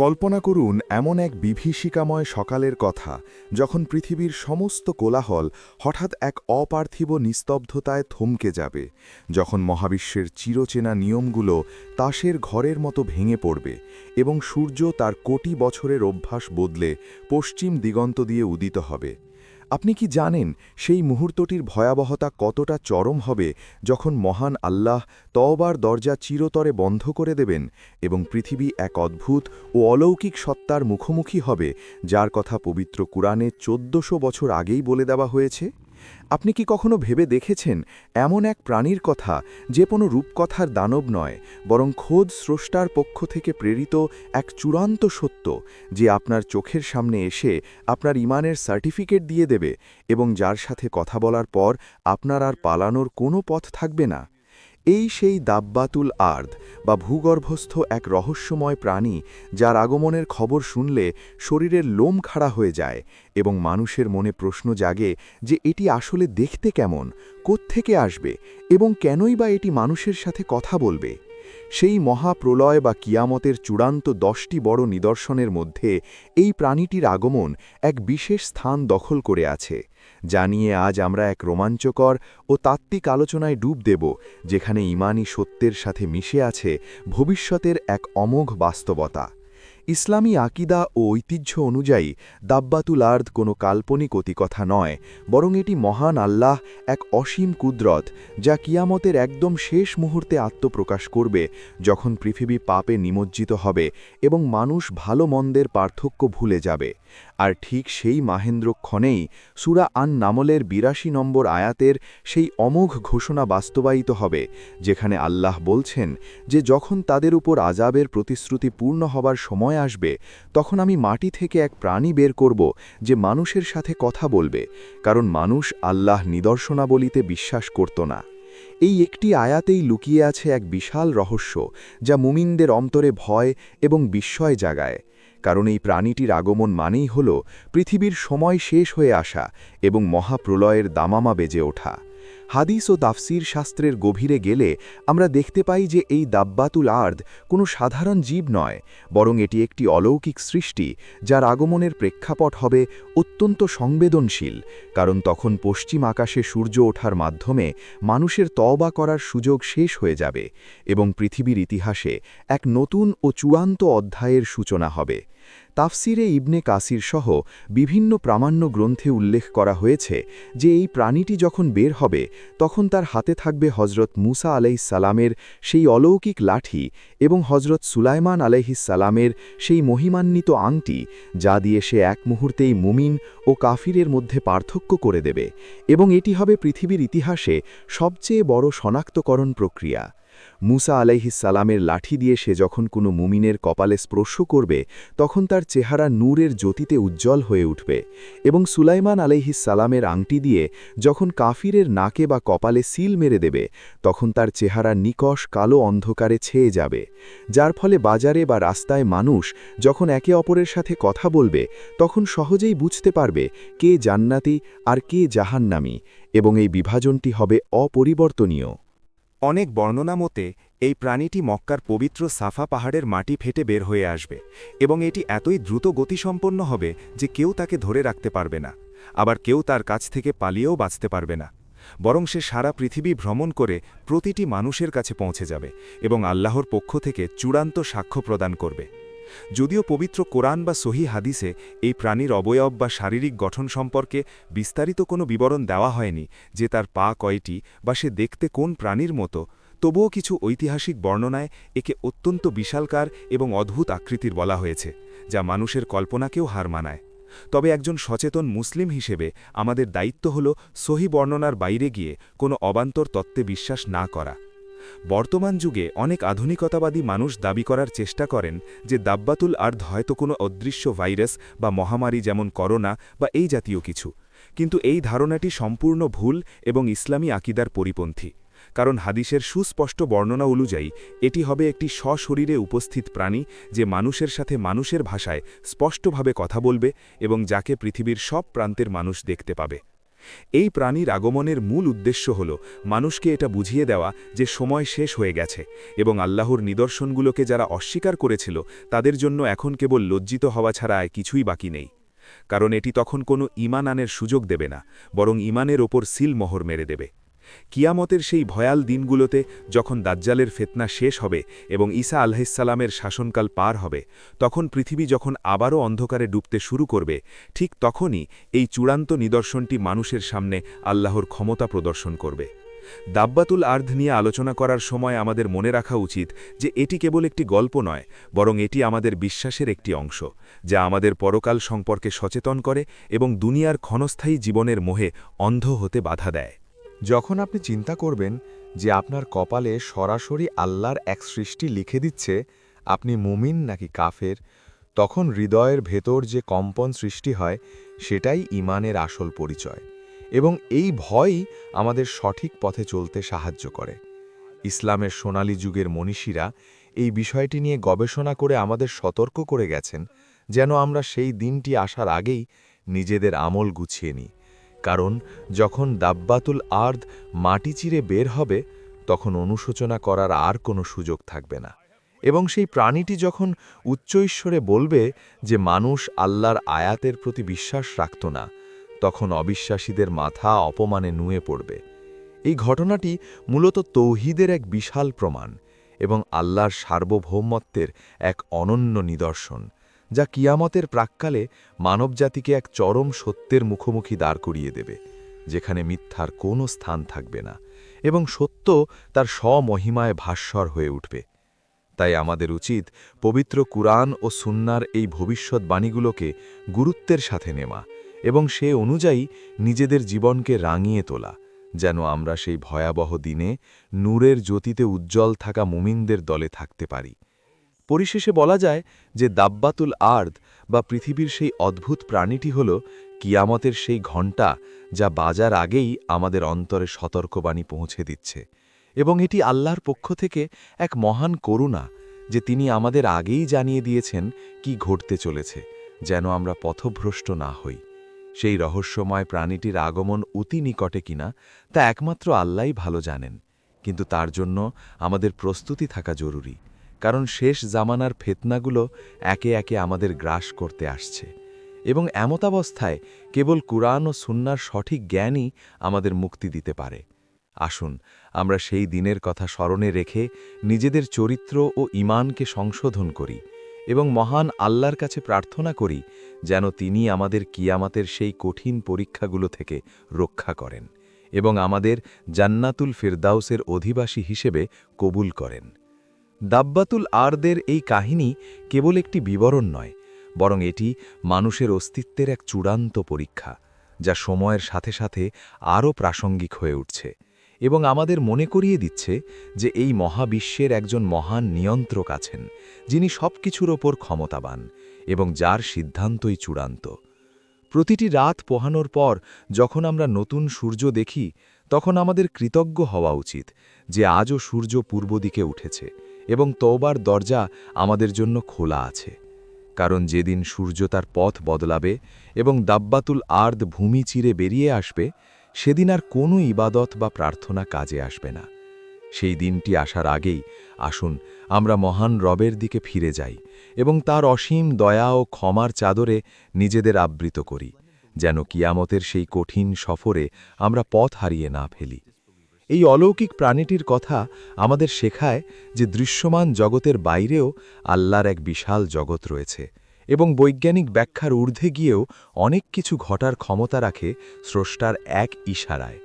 কল্পনা করুন এমন এক বিভীষিকাময় সকালের কথা যখন পৃথিবীর সমস্ত কোলাহল হঠাৎ এক অপার্থিব নিস্তব্ধতায় থমকে যাবে, যখন মহাবিশ্বের চিরচেনা নিয়মগুলো তাসের ঘরের মতো ভেঙে পড়বে এবং সূর্য তার কোটি বছরের অভ্যাস বদলে পশ্চিম দিগন্ত দিয়ে উদিত হবে। আপনি কি জানেন সেই মুহূর্তটির ভয়াবহতা কতটা চরম হবে যখন মহান আল্লাহ তওবার দরজা চিরতরে বন্ধ করে দেবেন এবং পৃথিবী এক অদ্ভুত ও অলৌকিক সত্তার মুখোমুখি হবে, যার কথা পবিত্র কুরআনে ১৪০০ বছর আগেই বলে দেওয়া হয়েছে? আপনি কি কখনো ভেবে দেখেছেন এমন এক প্রাণীর কথা যে কোনো রূপকথার দানব নয়, বরং খোদ স্রষ্টার পক্ষ থেকে প্রেরিত এক চূড়ান্ত সত্য, যে আপনার চোখের সামনে এসে আপনার ঈমানের সার্টিফিকেট দিয়ে দেবে এবং যার সাথে কথা বলার পর আপনার আর পালানোর কোনো পথ থাকবে না? এই সেই দাব্বাতুল আর্দ বা ভূগর্ভস্থ এক রহস্যময় প্রাণী, যার আগমনের খবর শুনলে শরীরের লোম খাড়া হয়ে যায় এবং মানুষের মনে প্রশ্ন জাগে যে এটি আসলে দেখতে কেমন, কোত্থেকে আসবে এবং কেনই বা এটি মানুষের সাথে কথা বলবে। সেই মহাপ্রলয় বা কিয়ামতের চূড়ান্ত 10টি বড় নিদর্শনের মধ্যে এই প্রাণীটির আগমন এক বিশেষ স্থান দখল করে আছে, যা নিয়ে আজ আমরা এক রোমাঞ্চকর ও তাত্ত্বিক আলোচনায় ডুব দেব, যেখানে ঈমানি সত্যের সাথে মিশে আছে ভবিষ্যতের এক অমোঘ বাস্তবতা। ইসলামী আকিদা ও ঐতিহ্য অনুযায়ী দাব্বাতুল আর্দ কোনো কাল্পনিক অতিকথা নয়, বরং এটি মহান আল্লাহ এক অসীম কুদরত, যা কিয়ামতের একদম শেষ মুহূর্তে আত্মপ্রকাশ করবে, যখন পৃথিবী পাপে নিমজ্জিত হবে এবং মানুষ ভালো মন্দের পার্থক্য ভুলে যাবে। আর ঠিক সেই মাহেন্দ্রক্ষণেই সূরা আন নামলের ৮২ নম্বর আয়াতের সেই অমোঘ ঘোষণা বাস্তবায়িত হবে, যেখানে আল্লাহ বলছেন যে যখন তাদের উপর আযাবের প্রতিশ্রুতি পূর্ণ হবার সময় আসবে, তখন আমি মাটি থেকে এক প্রাণী বের করব যে মানুষের সাথে কথা বলবে, কারণ মানুষ আল্লাহ নিদর্শনাবলিতে বিশ্বাস করত না। এই একটি আয়াতেই লুকিয়ে আছে এক বিশাল রহস্য, যা মুমিনদের অন্তরে ভয় এবং বিস্ময় জাগায়। কারণ এই প্রাণীটির আগমন মানেই হল পৃথিবীর সময় শেষ হয়ে আসা এবং মহাপ্রলয়ের দামামা বেজে ওঠা। হাদিস ও তাফসীর শাস্ত্রের গভীরে গেলে আমরা দেখতে পাই যে এই দাব্বাতুল আর্দ কোনো সাধারণ জীব নয়, বরং এটি একটি অলৌকিক সৃষ্টি, যার আগমনের প্রেক্ষাপট হবে অত্যন্ত সংবেদনশীল, কারণ তখন পশ্চিম আকাশে সূর্য ওঠার মাধ্যমে মানুষের তওবা করার সুযোগ শেষ হয়ে যাবে এবং পৃথিবীর ইতিহাসে এক নতুন ও চূড়ান্ত অধ্যায়ের সূচনা হবে। তাফসিরে ইবনে কাসির সহ বিভিন্ন প্রামাণ্য গ্রন্থে উল্লেখ করা হয়েছে যে এই প্রাণীটি যখন বের হবে, তখন তার হাতে থাকবে হজরত মুসা আলাইহিসসালামের সেই অলৌকিক লাঠি এবং হজরত সুলাইমান আলাইহিসসালামের সেই মহিমান্বিত আংটি, যা দিয়ে সে এক মুহূর্তেই মুমিন ও কাফিরের মধ্যে পার্থক্য করে দেবে, এবং এটি হবে পৃথিবীর ইতিহাসে সবচেয়ে বড় শনাক্তকরণ প্রক্রিয়া। মুসা আলাইহিসসালামের লাঠি দিয়ে সে যখন কোনো মুমিনের কপালে স্পর্শ করবে, তখন তার চেহারা নূরের জ্যোতিতে উজ্জ্বল হয়ে উঠবে, এবং সুলাইমান আলাইহিসসালামের আংটি দিয়ে যখন কাফিরের নাকে বা কপালে সিল মেরে দেবে, তখন তার চেহারা নিকষ কালো অন্ধকারে ছেয়ে যাবে, যার ফলে বাজারে বা রাস্তায় মানুষ যখন একে অপরের সাথে কথা বলবে, তখন সহজেই বুঝতে পারবে কে জান্নাতি আর কে জাহান্নামী, এবং এই বিভাজনটি হবে অপরিবর্তনীয়। অনেক বর্ণনা মতে এই প্রাণীটি মক্কার পবিত্র সাফা পাহাড়ের মাটি ফেটে বের হয়ে আসবে, এবং এটি এতই দ্রুত গতিসম্পন্ন হবে যে কেউ তাকে ধরে রাখতে পারবে না, আবার কেউ তার কাছ থেকে পালিয়েও বাঁচতে পারবে না, বরং সে সারা পৃথিবী ভ্রমণ করে প্রতিটি মানুষের কাছে পৌঁছে যাবে এবং আল্লাহর পক্ষ থেকে চূড়ান্ত সাক্ষ্য প্রদান করবে। যদিও পবিত্র কোরআন বা সহি হাদিসে এই প্রাণীর অবয়ব বা শারীরিক গঠন সম্পর্কে বিস্তারিত কোনো বিবরণ দেওয়া হয়নি যে তার পা কয়টি বা সে দেখতে কোন প্রাণীর মতো, তবুও কিছু ঐতিহাসিক বর্ণনায় একে অত্যন্ত বিশালকার এবং অদ্ভুত আকৃতির বলা হয়েছে, যা মানুষের কল্পনাকেও হার মানায়। তবে একজন সচেতন মুসলিম হিসেবে আমাদের দায়িত্ব হল সহি বর্ণনার বাইরে গিয়ে কোনো অবান্তর তত্ত্বে বিশ্বাস না করা। বর্তমান যুগে অনেক আধুনিকতাবাদী মানুষ দাবি করার চেষ্টা করেন যে দাব্বাতুল আর্দ হয়তো কোনো অদৃশ্য ভাইরাস বা মহামারী, যেমন করোনা বা এই জাতীয় কিছু, কিন্তু এই ধারণাটি সম্পূর্ণ ভুল এবং ইসলামী আকিদার পরিপন্থী, কারণ হাদিসের সুস্পষ্ট বর্ণনা অনুযায়ী এটি হবে একটি সশরীরে উপস্থিত প্রাণী, যে মানুষের সাথে মানুষের ভাষায় স্পষ্টভাবে কথা বলবে এবং যাকে পৃথিবীর সব প্রান্তের মানুষ দেখতে পাবে। এই প্রাণীর আগমনের মূল উদ্দেশ্য হল মানুষকে এটা বুঝিয়ে দেওয়া যে সময় শেষ হয়ে গেছে এবং আল্লাহর নিদর্শনগুলোকে যারা অস্বীকার করেছিল তাদের জন্য এখন কেবল লজ্জিত হওয়া ছাড়া আর কিছুই বাকি নেই। কারণ এটি তখন কোনো ঈমান আনার সুযোগ দেবে না, বরং ঈমানের ওপর সিল মোহর মেরে দেবে। কিয়ামতের সেই ভয়াল দিনগুলোতে যখন দাজ্জালের ফিতনা শেষ হবে এবং ঈসা আলাইহিসসালামের শাসনকাল পার হবে, তখন পৃথিবী যখন আবারও অন্ধকারে ডুবতে শুরু করবে, ঠিক তখনই এই চূড়ান্ত নিদর্শনটি মানুষের সামনে আল্লাহর ক্ষমতা প্রদর্শন করবে। দাব্বাতুল আর্দ নিয়ে আলোচনা করার সময় আমাদের মনে রাখা উচিত যে এটি কেবল একটি গল্প নয়, বরং এটি আমাদের বিশ্বাসের একটি অংশ, যা আমাদের পরকাল সম্পর্কে সচেতন করে এবং দুনিয়ার ক্ষণস্থায়ী জীবনের মোহে অন্ধ হতে বাধা দেয়। যখন আপনি চিন্তা করবেন যে আপনার কপালে সরাসরি আল্লাহর এক সৃষ্টি লিখে দিচ্ছে আপনি মুমিন নাকি কাফের, তখন হৃদয়ের ভেতর যে কম্পন সৃষ্টি হয় সেটাই ঈমানের আসল পরিচয়, এবং এই ভয়ই আমাদের সঠিক পথে চলতে সাহায্য করে। ইসলামের সোনালী যুগের মনীষীরা এই বিষয়টি নিয়ে গবেষণা করে আমাদের সতর্ক করে গেছেন, যেন আমরা সেই দিনটি আসার আগেই নিজেদের আমল গুছিয়ে নিই। কারণ যখন দাব্বাতুল আর্দ মাটি চিরে বের হবে, তখন অনুশোচনা করার আর কোনো সুযোগ থাকবে না, এবং সেই প্রাণীটি যখন উচ্চৈশ্বরে বলবে যে মানুষ আল্লাহর আয়াতের প্রতি বিশ্বাস রাখত না, তখন অবিশ্বাসীদের মাথা অপমানে নুয়ে পড়বে। এই ঘটনাটি মূলত তৌহিদের এক বিশাল প্রমাণ এবং আল্লাহর সার্বভৌমত্বের এক অনন্য নিদর্শন, যা কিয়ামতের প্রাক্কালে মানবজাতিকে এক চরম সত্যের মুখোমুখি দাঁড় করিয়ে দেবে, যেখানে মিথ্যার কোনো স্থান থাকবে না এবং সত্য তার স্বমহিমায় ভাস্বর হয়ে উঠবে। তাই আমাদের উচিত পবিত্র কুরআন ও সুন্নাহর এই ভবিষ্যৎবাণীগুলোকে গুরুত্বের সাথে নেওয়া এবং সে অনুযায়ী নিজেদের জীবনকে রাঙিয়ে তোলা, যেন আমরা সেই ভয়াবহ দিনে নূরের জ্যোতিতে উজ্জ্বল থাকা মুমিনদের দলে থাকতে পারি। পরিশেষে বলা যায় যে দাব্বাতুল আর্দ বা পৃথিবীর সেই অদ্ভুত প্রাণীটি হল কিয়ামতের সেই ঘণ্টা, যা বাজার আগেই আমাদের অন্তরে সতর্কবাণী পৌঁছে দিচ্ছে, এবং এটি আল্লাহর পক্ষ থেকে এক মহান করুণা যে তিনি আমাদের আগেই জানিয়ে দিয়েছেন কি ঘটতে চলেছে, যেন আমরা পথভ্রষ্ট না হই। সেই রহস্যময় প্রাণীটির আগমন অতি নিকটে কিনা তা একমাত্র আল্লাহই ভালো জানেন, কিন্তু তার জন্য আমাদের প্রস্তুতি থাকা জরুরি, কারণ শেষ জামানার ফিতনাগুলো একে একে আমাদের গ্রাস করতে আসছে, এবং এমতাবস্থায় কেবল কুরআন ও সুন্নাহর সঠিক জ্ঞানই আমাদের মুক্তি দিতে পারে। আসুন আমরা সেই দিনের কথা স্মরণে রেখে নিজেদের চরিত্র ও ঈমানকে সংশোধন করি এবং মহান আল্লাহর কাছে প্রার্থনা করি যেন তিনি আমাদের কিয়ামতের সেই কঠিন পরীক্ষাগুলো থেকে রক্ষা করেন এবং আমাদের জান্নাতুল ফিরদাউসের অধিবাসী হিসেবে কবুল করেন। দাব্বাতুল আর্দের এই কাহিনী কেবল একটি বিবরণ নয়, বরং এটি মানুষের অস্তিত্বের এক চূড়ান্ত পরীক্ষা, যা সময়ের সাথে সাথে আরও প্রাসঙ্গিক হয়ে উঠছে এবং আমাদের মনে করিয়ে দিচ্ছে যে এই মহাবিশ্বের একজন মহান নিয়ন্ত্রক আছেন, যিনি সবকিছুর ওপর ক্ষমতাবান এবং যার সিদ্ধান্তই চূড়ান্ত। প্রতিটি রাত পোহানোর পর যখন আমরা নতুন সূর্য দেখি, তখন আমাদের কৃতজ্ঞ হওয়া উচিত যে আজও সূর্য পূর্ব দিকে উঠেছে এবং তওবার দরজা আমাদের জন্য খোলা আছে। কারণ যেদিন সূর্য তার পথ বদলাবে এবং দাব্বাতুল আর্দ ভূমি চিরে বেরিয়ে আসবে, সেদিন আর কোনো ইবাদত বা প্রার্থনা কাজে আসবে না। সেই দিনটি আসার আগেই আসুন আমরা মহান রবের দিকে ফিরে যাই এবং তার অসীম দয়া ও ক্ষমার চাদরে নিজেদের আবৃত করি, যেন কিয়ামতের সেই কঠিন সফরে আমরা পথ হারিয়ে না ফেলি। এই অলৌকিক প্রাণীটির কথা আমাদের শেখায় যে দৃশ্যমান জগতের বাইরেও আল্লাহর এক বিশাল জগৎ রয়েছে এবং বৈজ্ঞানিক ব্যাখ্যার ঊর্ধ্বে গিয়েও অনেক কিছু ঘটার ক্ষমতা রাখে স্রষ্টার এক ইশারায়।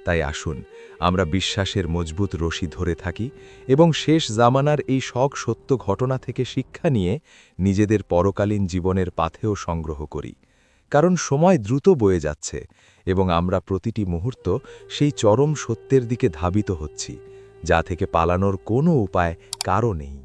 তাই আসুন আমরা বিশ্বাসের মজবুত রশি ধরে থাকি এবং শেষ জামানার এই সত্য ঘটনা থেকে শিক্ষা নিয়ে নিজেদের পরকালীন জীবনের পাথেও সংগ্রহ করি, কারণ সময় দ্রুত বয়ে যাচ্ছে এবং আমরা প্রতিটি মুহূর্ত সেই চরম সত্যের দিকে ধাবিত হচ্ছি, যা থেকে পালানোর কোনো উপায় কারও নেই।